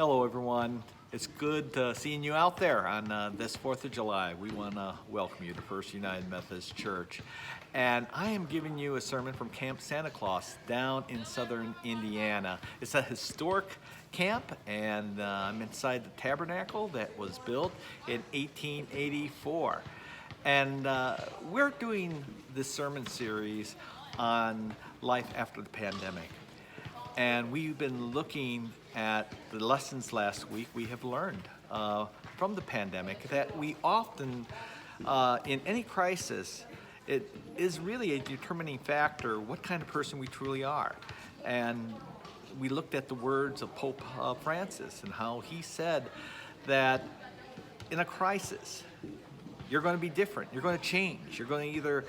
Hello, everyone. It's good seeing you out there on this 4th of July. We want to welcome you to First United Methodist Church. And I am giving you a sermon from Camp Santa Claus down in southern Indiana. It's a historic camp, and I'm inside the tabernacle that was built in 1884. And we're doing this sermon series on life after the pandemic. And we've been looking at the lessons last week we have learned from the pandemic, that we often, in any crisis, it is really a determining factor what kind of person we truly are. And we looked at the words of Pope Francis and how he said that in a crisis, you're going to be different, you're going to change, you're going to either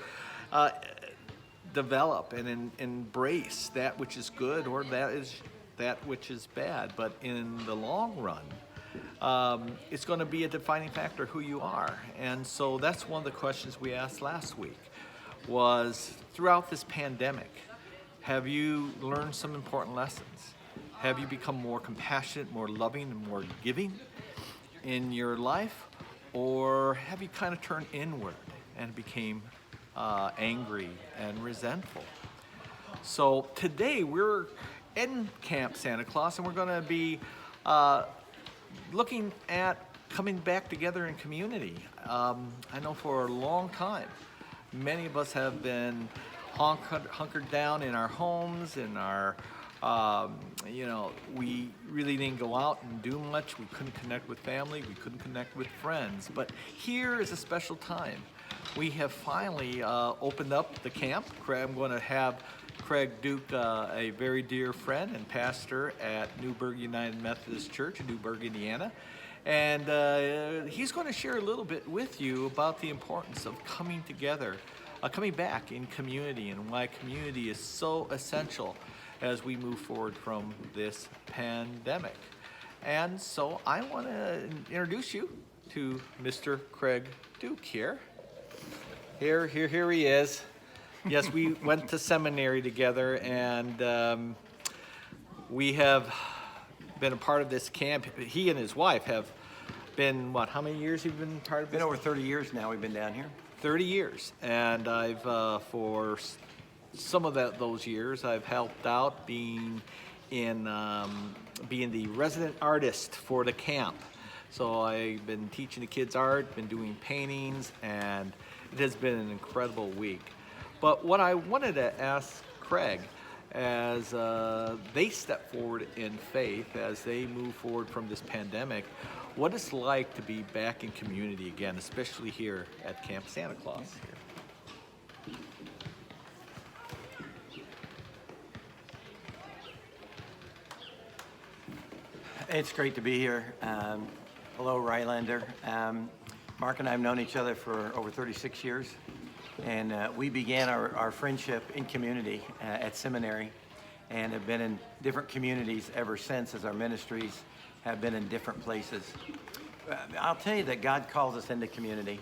develop and embrace that which is good or that which is bad. But in the long run, it's going to be a defining factor who you are. And so that's one of the questions we asked last week was, throughout this pandemic, have you learned some important lessons? Have you become more compassionate, more loving, and more giving in your life? Or have you kind of turned inward and became angry and resentful? So today we're in Camp Santa Claus, and we're going to be looking at coming back together in community. I know for a long time, many of us have been hunkered down in our homes, in our we really didn't go out and do much. We couldn't connect with family, we couldn't connect with friends. But here is a special time. We have finally opened up the camp. I'm going to have Craig Duke, a very dear friend and pastor at Newburgh United Methodist Church in Newburgh, Indiana. And he's going to share a little bit with you about the importance of coming together, coming back in community, and why community is so essential as we move forward from this pandemic. And so I want to introduce you to Mr. Craig Duke here. Here he is. Yes, we went to seminary together, and we have been a part of this camp. He and his wife have been, how many years have you been part of this? Been over 30 years now we've been down here. 30 years. And I've, for some of those years, I've helped out being the resident artist for the camp. So I've been teaching the kids art, been doing paintings, and it has been an incredible week. But what I wanted to ask Craig, as they step forward in faith, as they move forward from this pandemic, what it's like to be back in community again, especially here at Camp Santa Claus. It's great to be here. Hello, Rylander. Mark and I have known each other for over 36 years, and we began our friendship in community at seminary, and have been in different communities ever since, as our ministries have been in different places. I'll tell you that God calls us into community.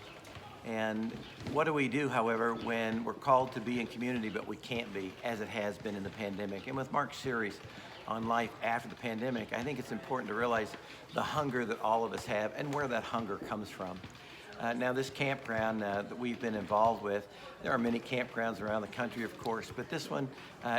And what do we do, however, when we're called to be in community but we can't be, as it has been in the pandemic? And with Mark's series on life after the pandemic, I think it's important to realize the hunger that all of us have and where that hunger comes from. Now, this campground that we've been involved with, there are many campgrounds around the country, of course, but this one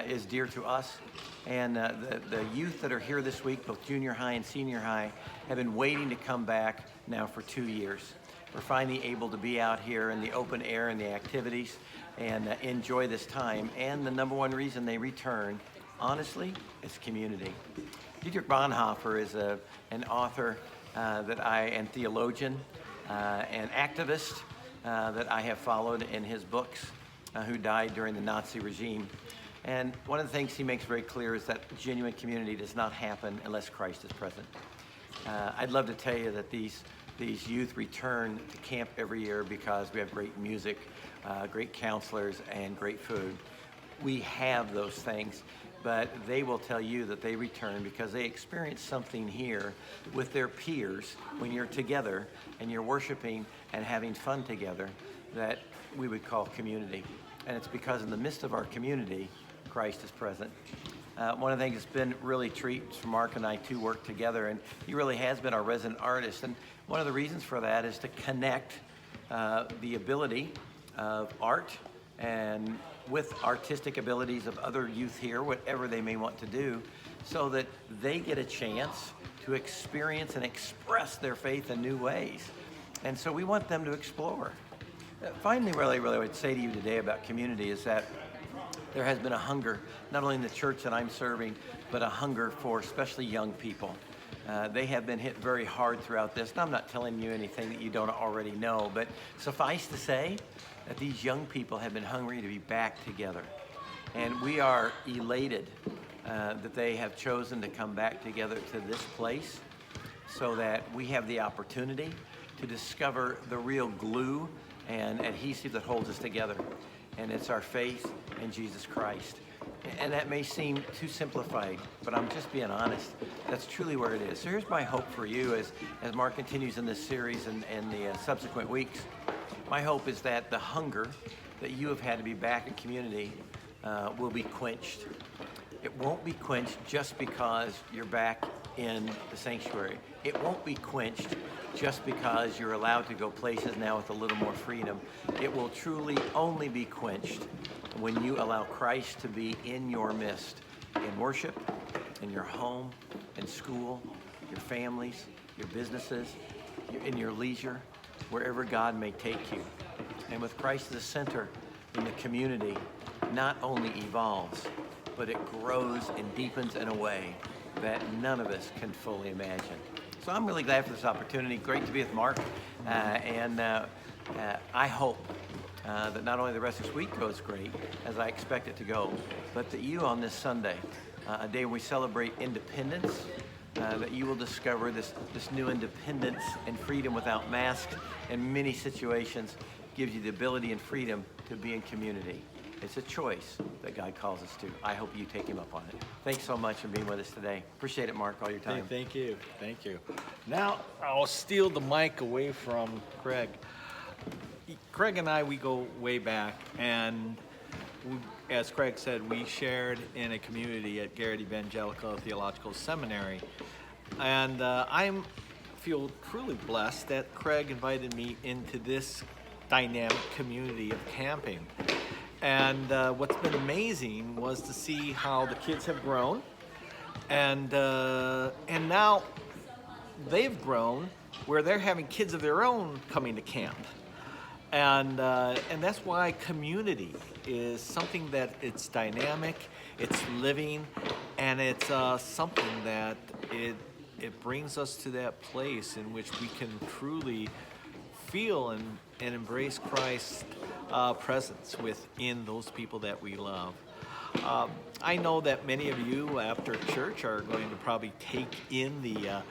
is dear to us. And the youth that are here this week, both junior high and senior high, have been waiting to come back now for 2 years. We're finally able to be out here in the open air and the activities and enjoy this time. And the number one reason they return, honestly, is community. Dietrich Bonhoeffer is an author and theologian, an activist that I have followed in his books, who died during the Nazi regime. And one of the things he makes very clear is that genuine community does not happen unless Christ is present. I'd love to tell you that these youth return to camp every year because we have great music, great counselors, and great food. We have those things, but they will tell you that they return because they experience something here with their peers when you're together and you're worshiping and having fun together that we would call community. And it's because in the midst of our community, Christ is present. One of the things that's been really treats for Mark and I to work together, and he really has been our resident artist. And one of the reasons for that is to connect the ability of art and with artistic abilities of other youth here, whatever they may want to do, so that they get a chance to experience and express their faith in new ways. And so we want them to explore. Finally, really what I would say to you today about community is that there has been a hunger, not only in the church that I'm serving, but a hunger for especially young people. They have been hit very hard throughout this, and I'm not telling you anything that you don't already know, but suffice to say that these young people have been hungry to be back together. And we are elated that they have chosen to come back together to this place so that we have the opportunity to discover the real glue and adhesive that holds us together. And it's our faith in Jesus Christ. And that may seem too simplified, but I'm just being honest. That's truly where it is. So here's my hope for you as Mark continues in this series and the subsequent weeks. My hope is that the hunger that you have had to be back in community will be quenched. It won't be quenched just because you're back in the sanctuary. It won't be quenched just because you're allowed to go places now with a little more freedom. It will truly only be quenched when you allow Christ to be in your midst, in worship, in your home, in school, your families, your businesses, in your leisure, wherever God may take you. And with Christ at the center in the community, not only evolves, but it grows and deepens in a way that none of us can fully imagine. So I'm really glad for this opportunity. Great to be with Mark. And I hope that not only the rest of this week goes great, as I expect it to go, but that you on this Sunday, a day when we celebrate independence, that you will discover this new independence and freedom without masks in many situations gives you the ability and freedom to be in community. It's a choice that God calls us to. I hope you take him up on it. Thanks so much for being with us today. Appreciate it, Mark, all your time. Thank you. Thank you. Now, I'll steal the mic away from Craig. Craig and I, we go way back, and as Craig said, we shared in a community at Garrett Evangelical Theological Seminary. And I feel truly blessed that Craig invited me into this dynamic community of camping. And what's been amazing was to see how the kids have grown, and now they've grown where they're having kids of their own coming to camp, and that's why community is something that it's dynamic, it's living, and it's something that it brings us to that place in which we can truly feel and embrace Christ's presence within those people that we love. I know that many of you after church are going to probably take in the